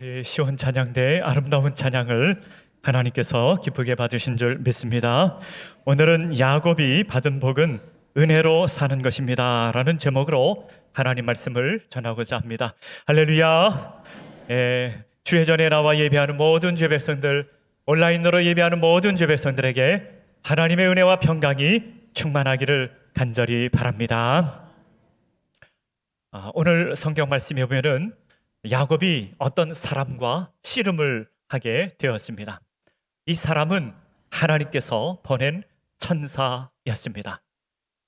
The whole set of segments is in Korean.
우리 시온 찬양대의 아름다운 찬양을 하나님께서 기쁘게 받으신 줄 믿습니다. 오늘은 야곱이 받은 복은 은혜로 사는 것입니다 라는 제목으로 하나님 말씀을 전하고자 합니다. 할렐루야. 주회전에 나와 예배하는 모든 주 백성들, 온라인으로 예배하는 모든 주 백성들에게 하나님의 은혜와 평강이 충만하기를 간절히 바랍니다. 오늘 성경 말씀에 보면은 야곱이 어떤 사람과 씨름을 하게 되었습니다. 이 사람은 하나님께서 보낸 천사였습니다.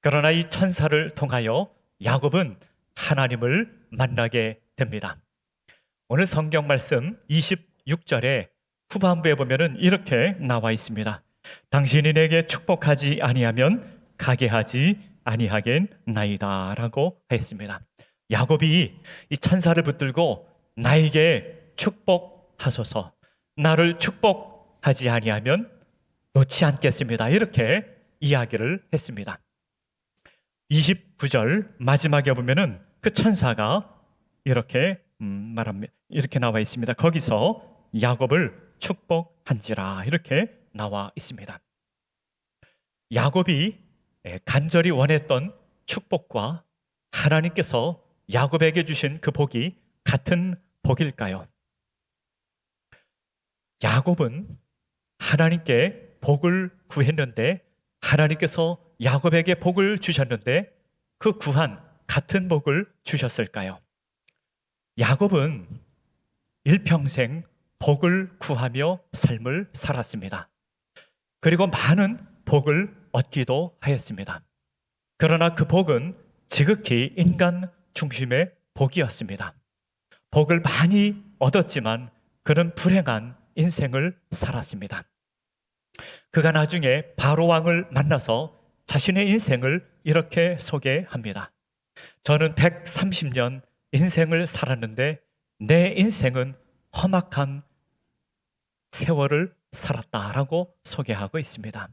그러나 이 천사를 통하여 야곱은 하나님을 만나게 됩니다. 오늘 성경 말씀 26절에 후반부에 보면은 이렇게 나와 있습니다. 당신이 내게 축복하지 아니하면 가게 하지 아니하겠나이다 라고 하였습니다. 야곱이 이 천사를 붙들고 나에게 축복하소서, 나를 축복하지 아니하면 놓지 않겠습니다, 이렇게 이야기를 했습니다. 29절 마지막에 보면은 그 천사가 이렇게 말합니다. 이렇게 나와 있습니다. 거기서 야곱을 축복한지라 이렇게 나와 있습니다. 야곱이 간절히 원했던 축복과 하나님께서 야곱에게 주신 그 복이 같은 복일까요? 야곱은 하나님께 복을 구했는데 하나님께서 야곱에게 복을 주셨는데 그 구한 같은 복을 주셨을까요? 야곱은 일평생 복을 구하며 삶을 살았습니다. 그리고 많은 복을 얻기도 하였습니다. 그러나 그 복은 지극히 인간 중심의 복이었습니다. 복을 많이 얻었지만 그는 불행한 인생을 살았습니다. 그가 나중에 바로 왕을 만나서 자신의 인생을 이렇게 소개합니다. 저는 130년 인생을 살았는데 내 인생은 험악한 세월을 살았다라고 소개하고 있습니다.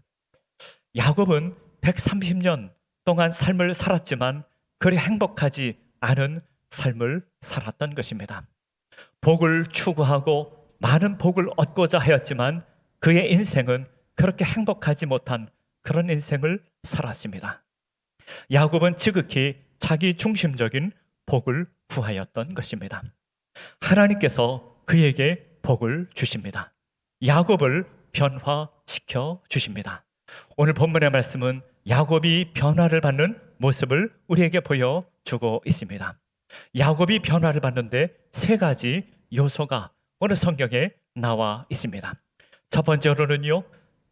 야곱은 130년 동안 삶을 살았지만 그리 행복하지 않은 삶을 살았던 것입니다. 복을 추구하고 많은 복을 얻고자 하였지만 그의 인생은 그렇게 행복하지 못한 그런 인생을 살았습니다. 야곱은 지극히 자기 중심적인 복을 구하였던 것입니다. 하나님께서 그에게 복을 주십니다. 야곱을 변화시켜 주십니다. 오늘 본문의 말씀은 야곱이 변화를 받는 모습을 우리에게 보여주고 있습니다. 야곱이 변화를 받는데 세 가지 요소가 오늘 성경에 나와 있습니다. 첫 번째로는요,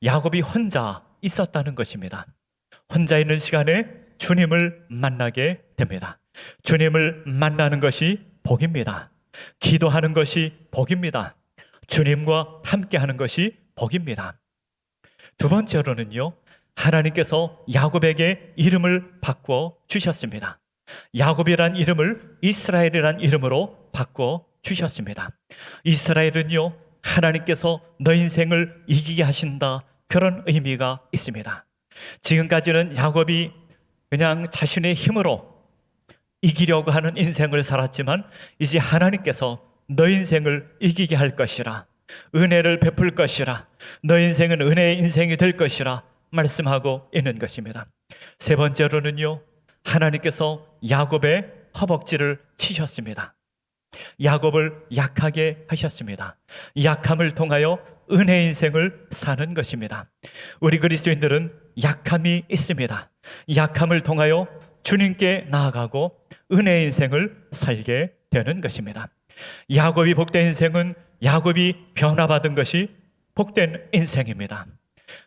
야곱이 혼자 있었다는 것입니다. 혼자 있는 시간에 주님을 만나게 됩니다. 주님을 만나는 것이 복입니다. 기도하는 것이 복입니다. 주님과 함께하는 것이 복입니다. 두 번째로는요, 하나님께서 야곱에게 이름을 바꿔 주셨습니다. 야곱이란 이름을 이스라엘이란 이름으로 바꿔 주셨습니다. 이스라엘은요, 하나님께서 너 인생을 이기게 하신다, 그런 의미가 있습니다. 지금까지는 야곱이 그냥 자신의 힘으로 이기려고 하는 인생을 살았지만 이제 하나님께서 너 인생을 이기게 할 것이라, 은혜를 베풀 것이라, 너 인생은 은혜의 인생이 될 것이라 말씀하고 있는 것입니다. 세 번째로는요, 하나님께서 야곱의 허벅지를 치셨습니다. 야곱을 약하게 하셨습니다. 약함을 통하여 은혜 인생을 사는 것입니다. 우리 그리스도인들은 약함이 있습니다. 약함을 통하여 주님께 나아가고 은혜 인생을 살게 되는 것입니다. 야곱이 복된 인생은 야곱이 변화받은 것이 복된 인생입니다.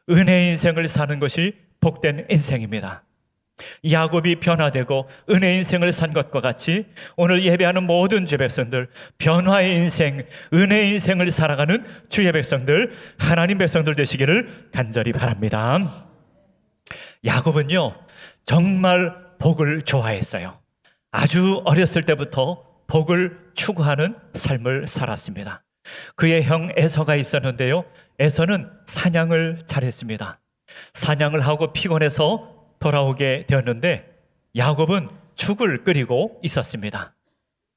은혜 인생을 사는 것이 복된 인생입니다. 야곱이 변화되고 은혜 인생을 산 것과 같이 오늘 예배하는 모든 주의 백성들, 변화의 인생, 은혜 인생을 살아가는 주의 백성들, 하나님 백성들 되시기를 간절히 바랍니다. 야곱은요, 정말 복을 좋아했어요. 아주 어렸을 때부터 복을 추구하는 삶을 살았습니다. 그의 형 에서가 있었는데요, 에서는 사냥을 잘했습니다. 사냥을 하고 피곤해서 돌아오게 되었는데 야곱은 죽을 끓이고 있었습니다.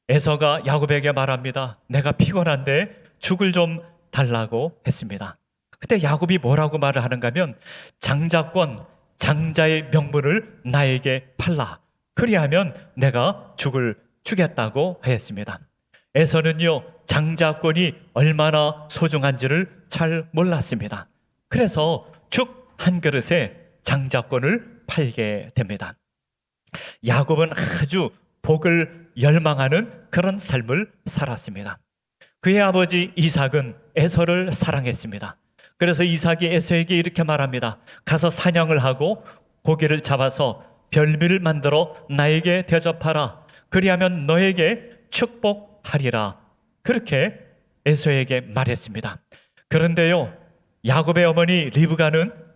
에서가 야곱에게 말합니다. 내가 피곤한데 죽을 좀 달라고 했습니다. 그때 야곱이 뭐라고 말을 하는가 하면 장자권, 장자의 명분을 나에게 팔라. 그리하면 내가 죽을 주겠다고 하였습니다. 에서는요, 장자권이 얼마나 소중한지를 잘 몰랐습니다. 그래서 죽 한 그릇에 장자권을 팔게 됩니다. 야곱은 아주 복을 열망하는 그런 삶을 살았습니다. 그의 아버지 이삭은 에서를 사랑했습니다. 그래서 이삭이 에서에게 이렇게 말합니다. 가서 사냥을 하고 고기를 잡아서 별미를 만들어 나에게 대접하라. 그리하면 너에게 축복하리라. 그렇게 에서에게 말했습니다. 그런데요, 야곱의 어머니 리브가는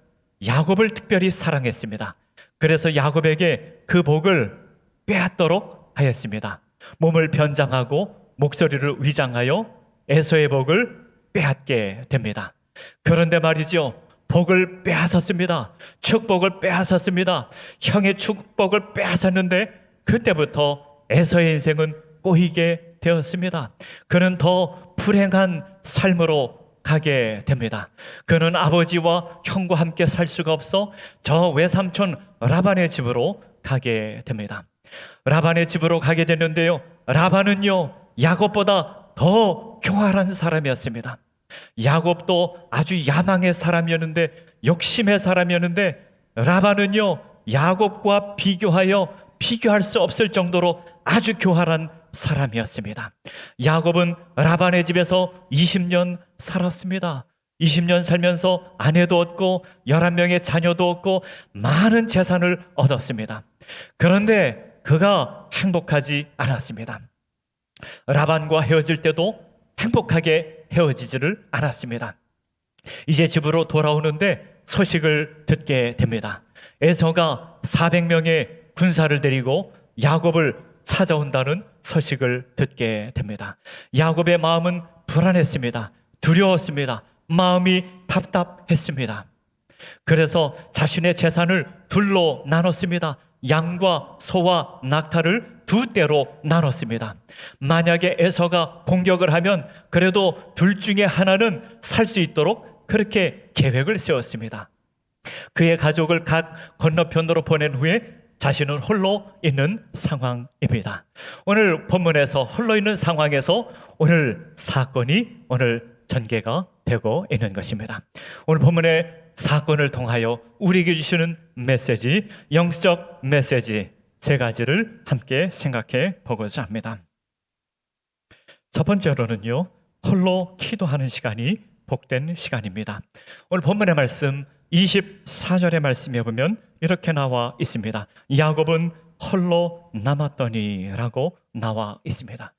야곱을 특별히 사랑했습니다. 그래서 야곱에게 그 복을 빼앗도록 하였습니다. 몸을 변장하고 목소리를 위장하여 에서의 복을 빼앗게 됩니다. 그런데 말이죠, 복을 빼앗았습니다. 축복을 빼앗았습니다. 형의 축복을 빼앗았는데 그때부터 에서의 인생은 꼬이게 되었습니다. 그는 더 불행한 삶으로 가게 됩니다. 그는 아버지와 형과 함께 살 수가 없어 저 외삼촌 라반의 집으로 가게 됩니다. 라반의 집으로 가게 됐는데요, 라반은요 야곱보다 더 교활한 사람이었습니다. 야곱도 아주 야망의 사람이었는데, 욕심의 사람이었는데, 라반은요 야곱과 비교할 수 없을 정도로 아주 교활한 사람이었습니다. 야곱은 라반의 집에서 20년 살았습니다. 20년 살면서 아내도 얻고 11명의 자녀도 얻고 많은 재산을 얻었습니다. 그런데 그가 행복하지 않았습니다. 라반과 헤어질 때도 행복하게 헤어지지를 않았습니다. 이제 집으로 돌아오는데 소식을 듣게 됩니다. 에서가 400명의 군사를 데리고 야곱을 찾아온다는 소식을 듣게 됩니다. 야곱의 마음은 불안했습니다. 두려웠습니다. 마음이 답답했습니다. 그래서 자신의 재산을 둘로 나눴습니다. 양과 소와 낙타를 두 떼로 나눴습니다. 만약에 에서가 공격을 하면 그래도 둘 중에 하나는 살 수 있도록 그렇게 계획을 세웠습니다. 그의 가족을 각 건너편으로 보낸 후에 자신은 홀로 있는 상황입니다. 오늘 본문에서 홀로 있는 상황에서 오늘 사건이 오늘 전개가 되고 있는 것입니다. 오늘 본문의 사건을 통하여 우리에게 주시는 메시지, 영적 메시지 세 가지를 함께 생각해 보고자 합니다. 첫 번째로는요, 홀로 기도하는 시간이 복된 시간입니다. 오늘 본문의 말씀 24절의 말씀에 보면 이렇게 나와 있습니다. 야곱은 홀로 남았더니 라고 나와 있습니다.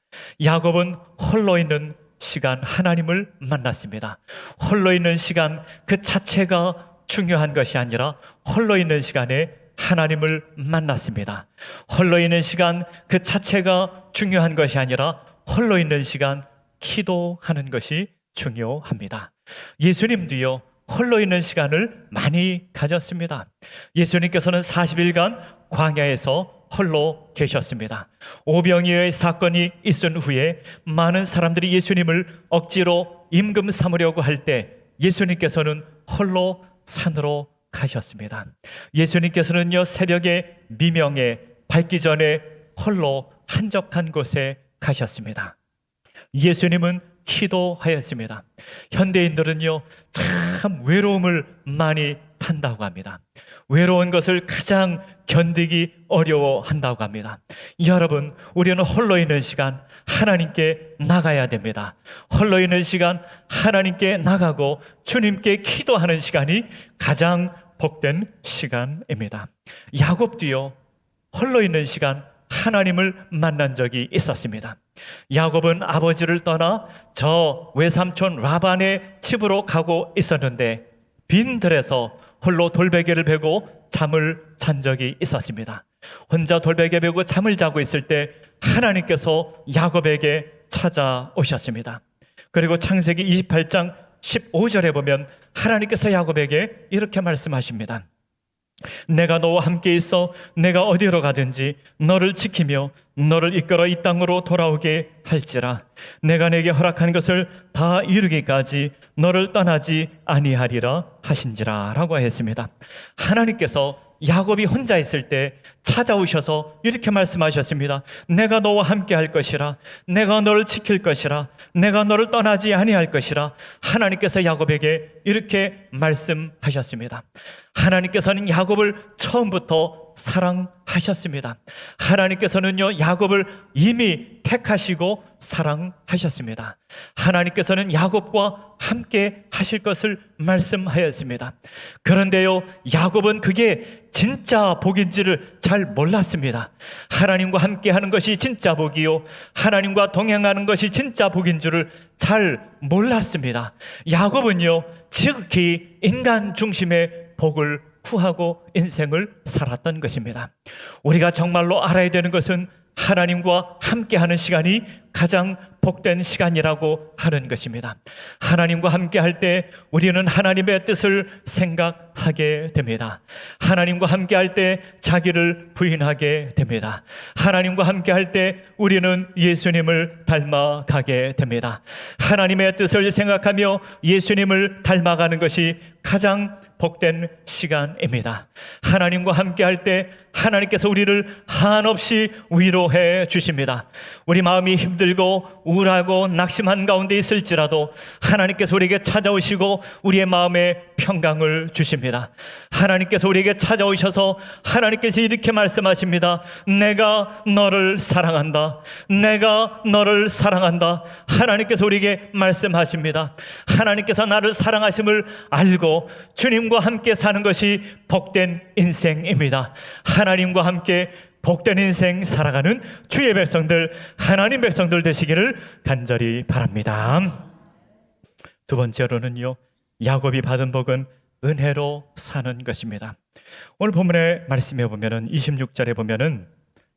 야곱은 홀로 있는 시간 하나님을 만났습니다. 홀로 있는 시간 그 자체가 중요한 것이 아니라 홀로 있는 시간에 하나님을 만났습니다. 홀로 있는 시간 그 자체가 중요한 것이 아니라 홀로 있는 시간 기도하는 것이 중요합니다. 예수님도요 홀로 있는 시간을 많이 가졌습니다. 예수님께서는 40일간 광야에서 홀로 계셨습니다. 오병이어의 사건이 있은 후에 많은 사람들이 예수님을 억지로 임금 삼으려고 할 때 예수님께서는 홀로 산으로 가셨습니다. 예수님께서는요 새벽에 미명에 밝기 전에 홀로 한적한 곳에 가셨습니다. 예수님은 기도하였습니다. 현대인들은요 참 외로움을 많이 탄다고 합니다. 외로운 것을 가장 견디기 어려워한다고 합니다. 여러분, 우리는 홀로 있는 시간 하나님께 나가야 됩니다. 홀로 있는 시간 하나님께 나가고 주님께 기도하는 시간이 가장 복된 시간입니다. 야곱도요 홀로 있는 시간 하나님을 만난 적이 있었습니다. 야곱은 아버지를 떠나 저 외삼촌 라반의 집으로 가고 있었는데 빈들에서 홀로 돌베개를 베고 잠을 잔 적이 있었습니다. 혼자 돌베개 베고 잠을 자고 있을 때 하나님께서 야곱에게 찾아오셨습니다. 그리고 창세기 28장 15절에 보면 하나님께서 야곱에게 이렇게 말씀하십니다. 내가 너와 함께 있어 내가 어디로 가든지 너를 지키며 너를 이끌어 이 땅으로 돌아오게 할지라. 내가 내게 허락한 것을 다 이루기까지 너를 떠나지 아니하리라 하신지라 라고 했습니다. 하나님께서 야곱이 혼자 있을 때 찾아오셔서 이렇게 말씀하셨습니다. 내가 너와 함께 할 것이라, 내가 너를 지킬 것이라, 내가 너를 떠나지 아니할 것이라. 하나님께서 야곱에게 이렇게 말씀하셨습니다. 하나님께서는 야곱을 처음부터 사랑하셨습니다. 하나님께서는요, 야곱을 이미 택하시고 사랑하셨습니다. 하나님께서는 야곱과 함께 하실 것을 말씀하였습니다. 그런데요, 야곱은 그게 진짜 복인지를 잘 몰랐습니다. 하나님과 함께 하는 것이 진짜 복이요, 하나님과 동행하는 것이 진짜 복인 줄을 잘 몰랐습니다. 야곱은요, 지극히 인간 중심의 복을 구하고 인생을 살았던 것입니다. 우리가 정말로 알아야 되는 것은 하나님과 함께하는 시간이 가장 복된 시간이라고 하는 것입니다. 하나님과 함께할 때 우리는 하나님의 뜻을 생각하게 됩니다. 하나님과 함께할 때 자기를 부인하게 됩니다. 하나님과 함께할 때 우리는 예수님을 닮아가게 됩니다. 하나님의 뜻을 생각하며 예수님을 닮아가는 것이 가장 복된 시간입니다. 하나님과 함께할 때 하나님께서 우리를 한없이 위로해 주십니다. 우리 마음이 힘들고 우울하고 낙심한 가운데 있을지라도 하나님께서 우리에게 찾아오시고 우리의 마음에 평강을 주십니다. 하나님께서 우리에게 찾아오셔서 하나님께서 이렇게 말씀하십니다. 내가 너를 사랑한다. 내가 너를 사랑한다. 하나님께서 우리에게 말씀하십니다. 하나님께서 나를 사랑하심을 알고 주님과 함께 사는 것이 복된 인생입니다. 하나님과 함께 복된 인생 살아가는 주의 백성들, 하나님 백성들 되시기를 간절히 바랍니다. 두 번째로는요, 야곱이 받은 복은 은혜로 사는 것입니다. 오늘 본문의 말씀에 보면은 26절에 보면은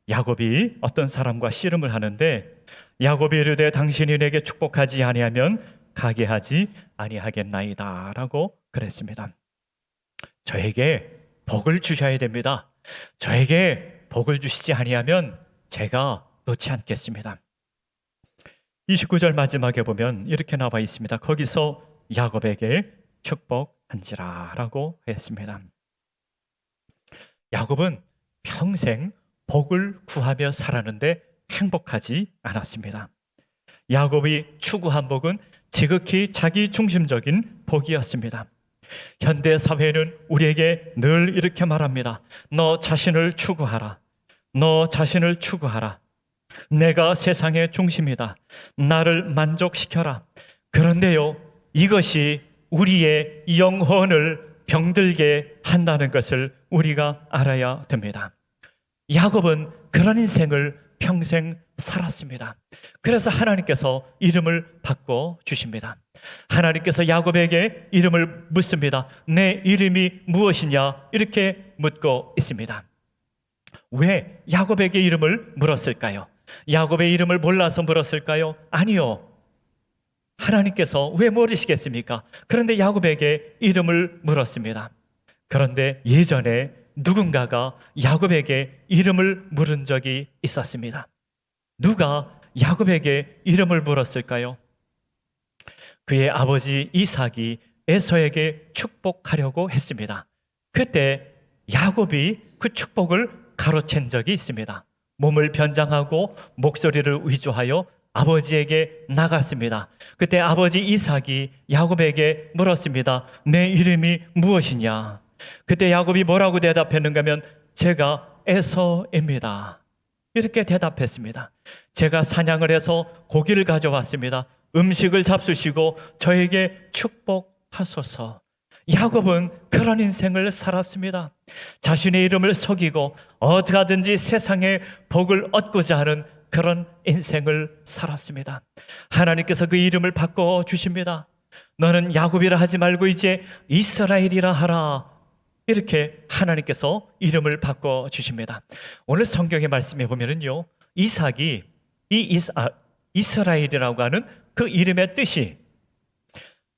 야곱이 어떤 사람과 씨름을 하는데, 야곱이 이르되 당신이 내게 축복하지 아니하면 가게 하지 아니하겠나이다 라고 그랬습니다. 저에게 복을 주셔야 됩니다. 저에게 복을 주시지 아니하면 제가 놓지 않겠습니다. 29절 마지막에 보면 이렇게 나와 있습니다. 거기서 야곱에게 축복한지라 라고 했습니다. 야곱은 평생 복을 구하며 살았는데 행복하지 않았습니다. 야곱이 추구한 복은 지극히 자기 중심적인 복이었습니다. 현대 사회는 우리에게 늘 이렇게 말합니다. 너 자신을 추구하라. 너 자신을 추구하라. 내가 세상의 중심이다. 나를 만족시켜라. 그런데요, 이것이 우리의 영혼을 병들게 한다는 것을 우리가 알아야 됩니다. 야곱은 그런 인생을 평생 살았습니다. 그래서 하나님께서 이름을 바꿔 주십니다. 하나님께서 야곱에게 이름을 묻습니다. 내 이름이 무엇이냐? 이렇게 묻고 있습니다. 왜 야곱에게 이름을 물었을까요? 야곱의 이름을 몰라서 물었을까요? 아니요. 하나님께서 왜 모르시겠습니까? 그런데 야곱에게 이름을 물었습니다. 그런데 예전에 누군가가 야곱에게 이름을 물은 적이 있었습니다. 누가 야곱에게 이름을 물었을까요? 그의 아버지 이삭이 에서에게 축복하려고 했습니다. 그때 야곱이 그 축복을 가로챈 적이 있습니다. 몸을 변장하고 목소리를 위조하여 아버지에게 나갔습니다. 그때 아버지 이삭이 야곱에게 물었습니다. 내 이름이 무엇이냐? 그때 야곱이 뭐라고 대답했는가 하면 제가 에서입니다. 이렇게 대답했습니다. 제가 사냥을 해서 고기를 가져왔습니다. 음식을 잡수시고 저에게 축복하소서. 야곱은 그런 인생을 살았습니다. 자신의 이름을 속이고 어떻게 하든지 세상의 복을 얻고자 하는 그런 인생을 살았습니다. 하나님께서 그 이름을 바꿔 주십니다. 너는 야곱이라 하지 말고 이제 이스라엘이라 하라. 이렇게 하나님께서 이름을 바꿔 주십니다. 오늘 성경의 말씀에 보면은요, 이삭이 이스라엘이라고 하는 그 이름의 뜻이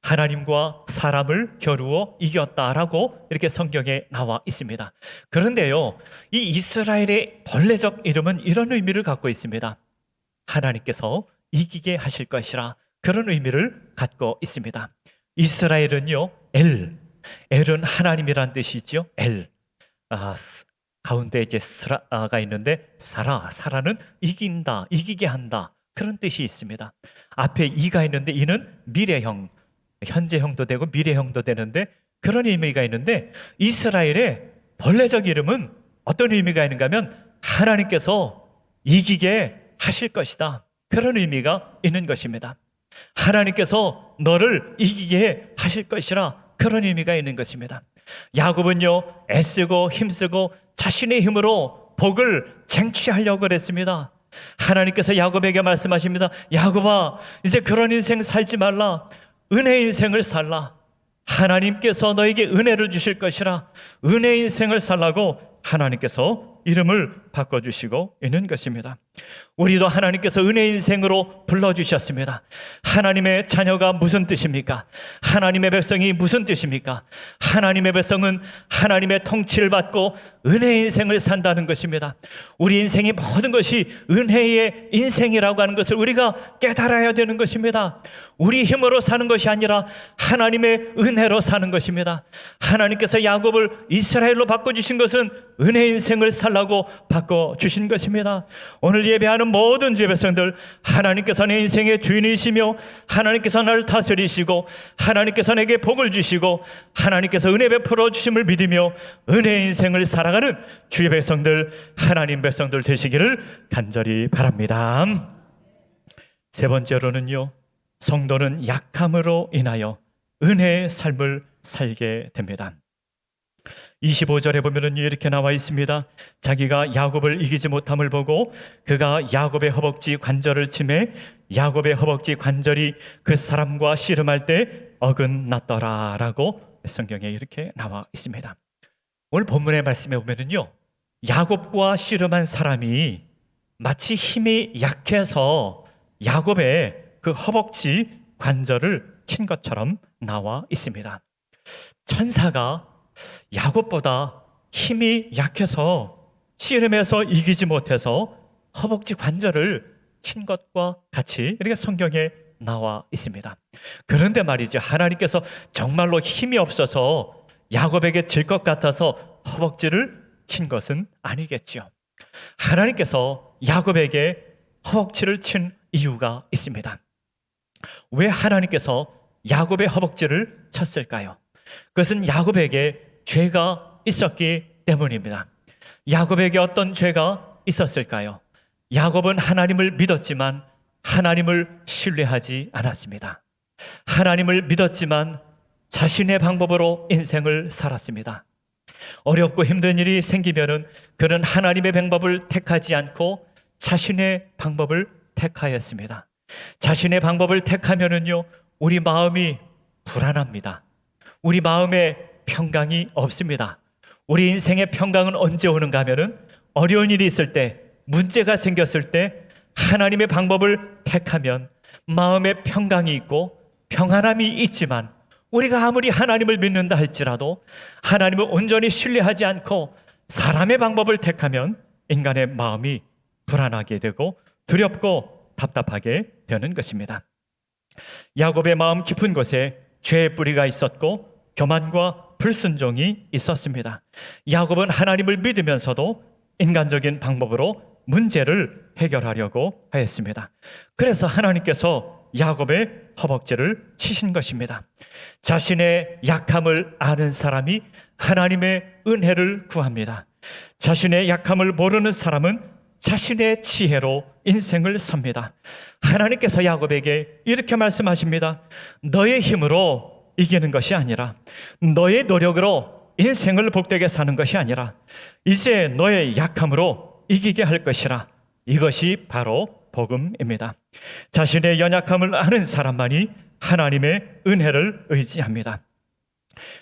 하나님과 사람을 겨루어 이겼다라고 이렇게 성경에 나와 있습니다. 그런데요, 이 이스라엘의 벌레적 이름은 이런 의미를 갖고 있습니다. 하나님께서 이기게 하실 것이라, 그런 의미를 갖고 있습니다. 이스라엘은요, 엘은 하나님이란 뜻이죠. 가운데 이제 스라가 있는데, 사라는 이긴다, 이기게 한다, 그런 뜻이 있습니다. 앞에 이가 있는데, 이는 미래형, 현재형도 되고 미래형도 되는데, 그런 의미가 있는데, 이스라엘의 벌레적 이름은 어떤 의미가 있는가 하면 하나님께서 이기게 하실 것이다, 그런 의미가 있는 것입니다. 하나님께서 너를 이기게 하실 것이라, 그런 의미가 있는 것입니다. 야곱은요, 애쓰고 힘쓰고 자신의 힘으로 복을 쟁취하려고 그랬습니다. 하나님께서 야곱에게 말씀하십니다. 야곱아, 이제 그런 인생 살지 말라. 은혜 인생을 살라. 하나님께서 너에게 은혜를 주실 것이라, 은혜 인생을 살라고 하나님께서 이름을 바꿔주시고 있는 것입니다. 우리도 하나님께서 은혜 인생으로 불러주셨습니다. 하나님의 자녀가 무슨 뜻입니까? 하나님의 백성이 무슨 뜻입니까? 하나님의 백성은 하나님의 통치를 받고 은혜 인생을 산다는 것입니다. 우리 인생의 모든 것이 은혜의 인생이라고 하는 것을 우리가 깨달아야 되는 것입니다. 우리 힘으로 사는 것이 아니라 하나님의 은혜로 사는 것입니다. 하나님께서 야곱을 이스라엘로 바꿔주신 것은 은혜 인생을 살라고 바꿔주신 것입니다. 오늘 예배하는 모든 주의 백성들, 하나님께서 내 인생의 주인이시며 하나님께서 나를 다스리시고 하나님께서 내게 복을 주시고 하나님께서 은혜 베풀어 주심을 믿으며 은혜 인생을 살아가는 주의 백성들, 하나님 백성들 되시기를 간절히 바랍니다. 세 번째로는요, 성도는 약함으로 인하여 은혜의 삶을 살게 됩니다. 25절에 보면은 이렇게 나와 있습니다. 자기가 야곱을 이기지 못함을 보고 그가 야곱의 허벅지 관절을 치매 야곱의 허벅지 관절이 그 사람과 씨름할 때 어긋났더라 라고 성경에 이렇게 나와 있습니다. 오늘 본문의 말씀에 보면은요, 야곱과 씨름한 사람이 마치 힘이 약해서 야곱의 그 허벅지 관절을 친 것처럼 나와 있습니다. 천사가 야곱보다 힘이 약해서 씨름해서 이기지 못해서 허벅지 관절을 친 것과 같이 이렇게 성경에 나와 있습니다. 그런데 말이죠, 하나님께서 정말로 힘이 없어서 야곱에게 질 것 같아서 허벅지를 친 것은 아니겠죠. 하나님께서 야곱에게 허벅지를 친 이유가 있습니다. 왜 하나님께서 야곱의 허벅지를 쳤을까요? 그것은 야곱에게 죄가 있었기 때문입니다. 야곱에게 어떤 죄가 있었을까요? 야곱은 하나님을 믿었지만 하나님을 신뢰하지 않았습니다. 하나님을 믿었지만 자신의 방법으로 인생을 살았습니다. 어렵고 힘든 일이 생기면은 그는 하나님의 방법을 택하지 않고 자신의 방법을 택하였습니다. 자신의 방법을 택하면은요, 우리 마음이 불안합니다. 우리 마음에 평강이 없습니다. 우리 인생의 평강은 언제 오는가 하면은 어려운 일이 있을 때, 문제가 생겼을 때 하나님의 방법을 택하면 마음에 평강이 있고 평안함이 있지만, 우리가 아무리 하나님을 믿는다 할지라도 하나님을 온전히 신뢰하지 않고 사람의 방법을 택하면 인간의 마음이 불안하게 되고 두렵고 답답하게 되는 것입니다. 야곱의 마음 깊은 곳에 죄의 뿌리가 있었고 교만과 불순종이 있었습니다. 야곱은 하나님을 믿으면서도 인간적인 방법으로 문제를 해결하려고 하였습니다. 그래서 하나님께서 야곱의 허벅지를 치신 것입니다. 자신의 약함을 아는 사람이 하나님의 은혜를 구합니다. 자신의 약함을 모르는 사람은 자신의 지혜로 인생을 삽니다. 하나님께서 야곱에게 이렇게 말씀하십니다. 너의 힘으로 이기는 것이 아니라, 너의 노력으로 인생을 복되게 사는 것이 아니라 이제 너의 약함으로 이기게 할 것이라. 이것이 바로 복음입니다. 자신의 연약함을 아는 사람만이 하나님의 은혜를 의지합니다.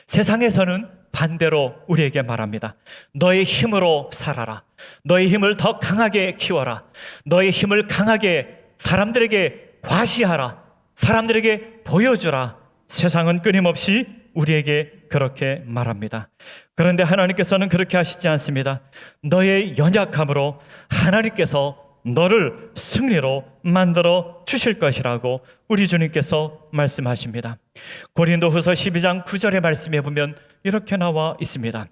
세상에서는 반대로 우리에게 말합니다. 너의 힘으로 살아라. 너의 힘을 더 강하게 키워라. 너의 힘을 강하게 사람들에게 과시하라. 사람들에게 보여주라. 세상은 끊임없이 우리에게 그렇게 말합니다. 그런데 하나님께서는 그렇게 하시지 않습니다. 너의 연약함으로 하나님께서 너를 승리로 만들어 주실 것이라고 우리 주님께서 말씀하십니다. 고린도후서 12장 9절의 말씀에 보면 이렇게 나와 있습니다.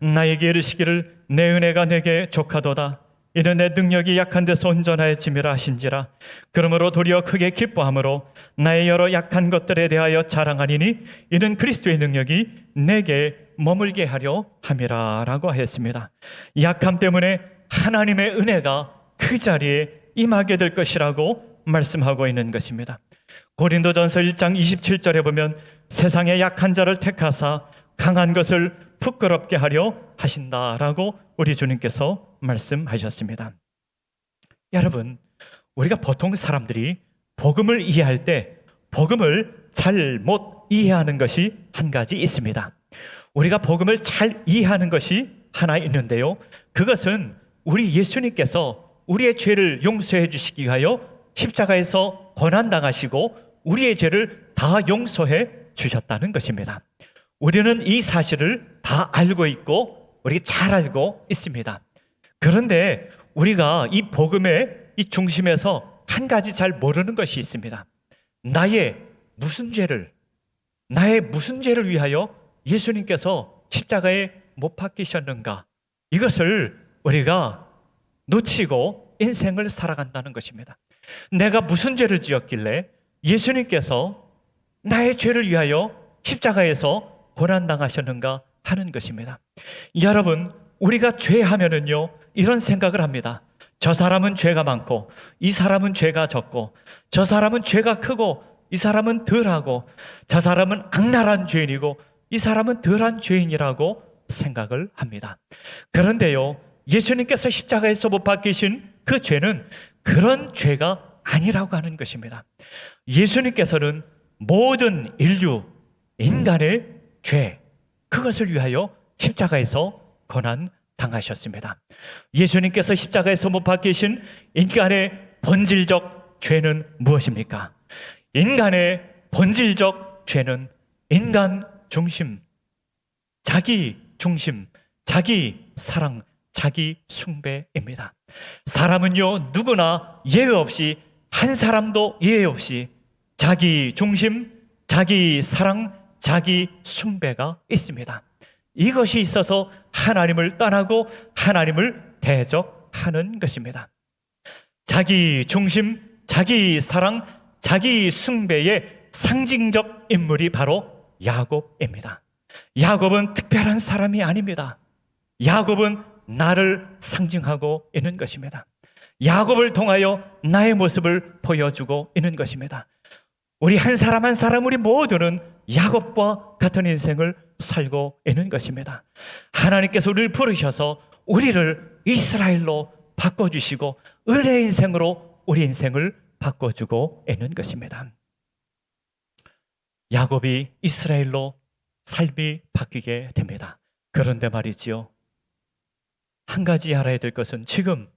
나에게 이르시기를 내 은혜가 내게 족하도다. 이는 내 능력이 약한 데서 온전하여짐이라 하신지라. 그러므로 도리어 크게 기뻐함으로 나의 여러 약한 것들에 대하여 자랑하리니 이는 그리스도의 능력이 내게 머물게 하려 함이라 라고 하였습니다. 약함 때문에 하나님의 은혜가 그 자리에 임하게 될 것이라고 말씀하고 있는 것입니다. 고린도전서 1장 27절에 보면 세상의 약한 자를 택하사 강한 것을 부끄럽게 하려 하신다라고 우리 주님께서 말씀하셨습니다. 여러분, 우리가 보통 사람들이 복음을 이해할 때 복음을 잘못 이해하는 것이 한 가지 있습니다. 우리가 복음을 잘 이해하는 것이 하나 있는데요, 그것은 우리 예수님께서 우리의 죄를 용서해 주시기 위하여 십자가에서 고난당하시고 우리의 죄를 다 용서해 주셨다는 것입니다. 우리는 이 사실을 다 알고 있고 우리 잘 알고 있습니다. 그런데 우리가 이 복음의 이 중심에서 한 가지 잘 모르는 것이 있습니다. 나의 무슨 죄를 위하여 예수님께서 십자가에 못 박히셨는가, 이것을 우리가 놓치고 인생을 살아간다는 것입니다. 내가 무슨 죄를 지었길래 예수님께서 나의 죄를 위하여 십자가에서 고난당하셨는가 하는 것입니다. 여러분, 우리가 죄하면은요 이런 생각을 합니다. 저 사람은 죄가 많고 이 사람은 죄가 적고, 저 사람은 죄가 크고 이 사람은 덜하고, 저 사람은 악랄한 죄인이고 이 사람은 덜한 죄인이라고 생각을 합니다. 그런데요, 예수님께서 십자가에서 못 박히신 그 죄는 그런 죄가 아니라고 하는 것입니다. 예수님께서는 모든 인간의 죄, 그것을 위하여 십자가에서 고난 당하셨습니다. 예수님께서 십자가에서 못 박히신 인간의 본질적 죄는 무엇입니까? 인간의 본질적 죄는 인간 중심, 자기 중심, 자기 사랑, 자기 숭배입니다. 사람은요 누구나 예외 없이, 한 사람도 예외 없이 자기 중심, 자기 사랑, 자기 숭배가 있습니다. 이것이 있어서 하나님을 떠나고 하나님을 대적하는 것입니다. 자기 중심, 자기 사랑, 자기 숭배의 상징적 인물이 바로 야곱입니다. 야곱은 특별한 사람이 아닙니다. 야곱은 나를 상징하고 있는 것입니다. 야곱을 통하여 나의 모습을 보여주고 있는 것입니다. 우리 한 사람 한 사람, 우리 모두는 야곱과 같은 인생을 살고 있는 것입니다. 하나님께서 우리를 부르셔서 우리를 이스라엘로 바꿔주시고 은혜의 인생으로 우리 인생을 바꿔주고 있는 것입니다. 야곱이 이스라엘로 삶이 바뀌게 됩니다. 그런데 말이지요, 한 가지 알아야 될 것은 지금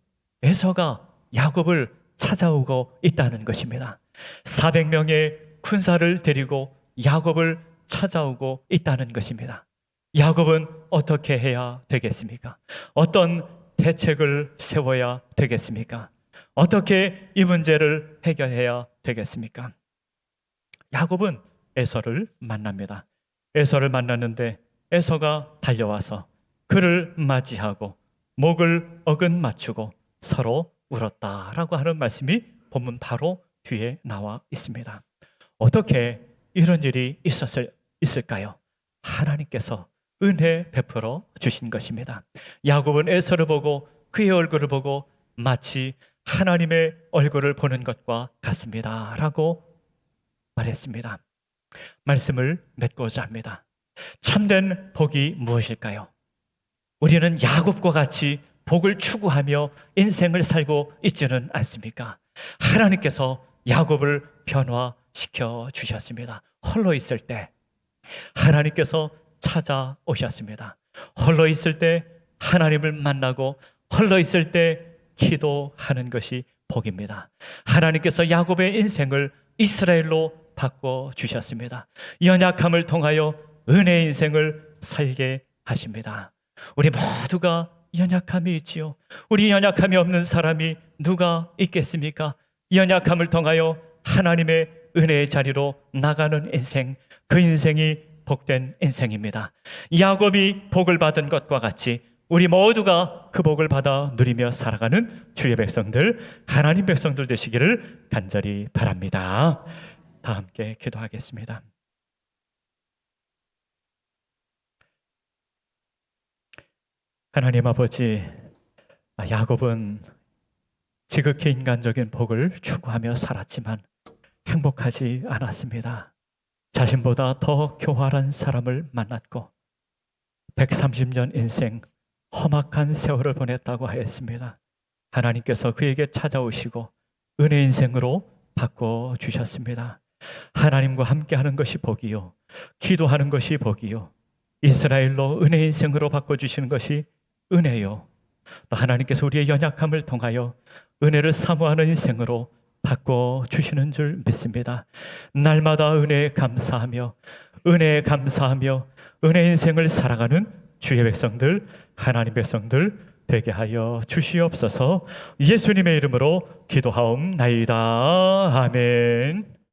에서가 야곱을 찾아오고 있다는 것입니다. 400명의 군사를 데리고 야곱을 찾아오고 있다는 것입니다. 야곱은 어떻게 해야 되겠습니까? 어떤 대책을 세워야 되겠습니까? 어떻게 이 문제를 해결해야 되겠습니까? 야곱은 에서를 만납니다. 에서를 만났는데 에서가 달려와서 그를 맞이하고 목을 어긋 맞추고 서로 울었다라고 하는 말씀이 본문 바로 뒤에 나와 있습니다. 어떻게 이런 일이 있을까요? 하나님께서 은혜 베풀어 주신 것입니다. 야곱은 에서를 보고 그의 얼굴을 보고 마치 하나님의 얼굴을 보는 것과 같습니다 라고 말했습니다. 말씀을 맺고자 합니다. 참된 복이 무엇일까요? 우리는 야곱과 같이 복을 추구하며 인생을 살고 있지는 않습니까? 하나님께서 야곱을 변화시켜 주셨습니다. 홀로 있을 때 하나님께서 찾아오셨습니다. 홀로 있을 때 하나님을 만나고 홀로 있을 때 기도하는 것이 복입니다. 하나님께서 야곱의 인생을 이스라엘로 바꿔 주셨습니다. 연약함을 통하여 은혜의 인생을 살게 하십니다. 우리 모두가 연약함이 있지요. 우리 연약함이 없는 사람이 누가 있겠습니까? 연약함을 통하여 하나님의 은혜의 자리로 나가는 인생, 그 인생이 복된 인생입니다. 야곱이 복을 받은 것과 같이 우리 모두가 그 복을 받아 누리며 살아가는 주의 백성들, 하나님 백성들 되시기를 간절히 바랍니다. 다 함께 기도하겠습니다. 하나님 아버지, 야곱은 지극히 인간적인 복을 추구하며 살았지만 행복하지 않았습니다. 자신보다 더 교활한 사람을 만났고 130년 인생 험악한 세월을 보냈다고 하였습니다. 하나님께서 그에게 찾아오시고 은혜 인생으로 바꿔주셨습니다. 하나님과 함께하는 것이 복이요, 기도하는 것이 복이요, 이스라엘로 은혜 인생으로 바꿔주시는 것이 은혜요, 또 하나님께서 우리의 연약함을 통하여 은혜를 사모하는 인생으로 바꿔주시는 줄 믿습니다. 날마다 은혜에 감사하며 은혜에 감사하며 은혜 인생을 살아가는 주의 백성들, 하나님 백성들 되게 하여 주시옵소서. 예수님의 이름으로 기도하옵나이다. 아멘.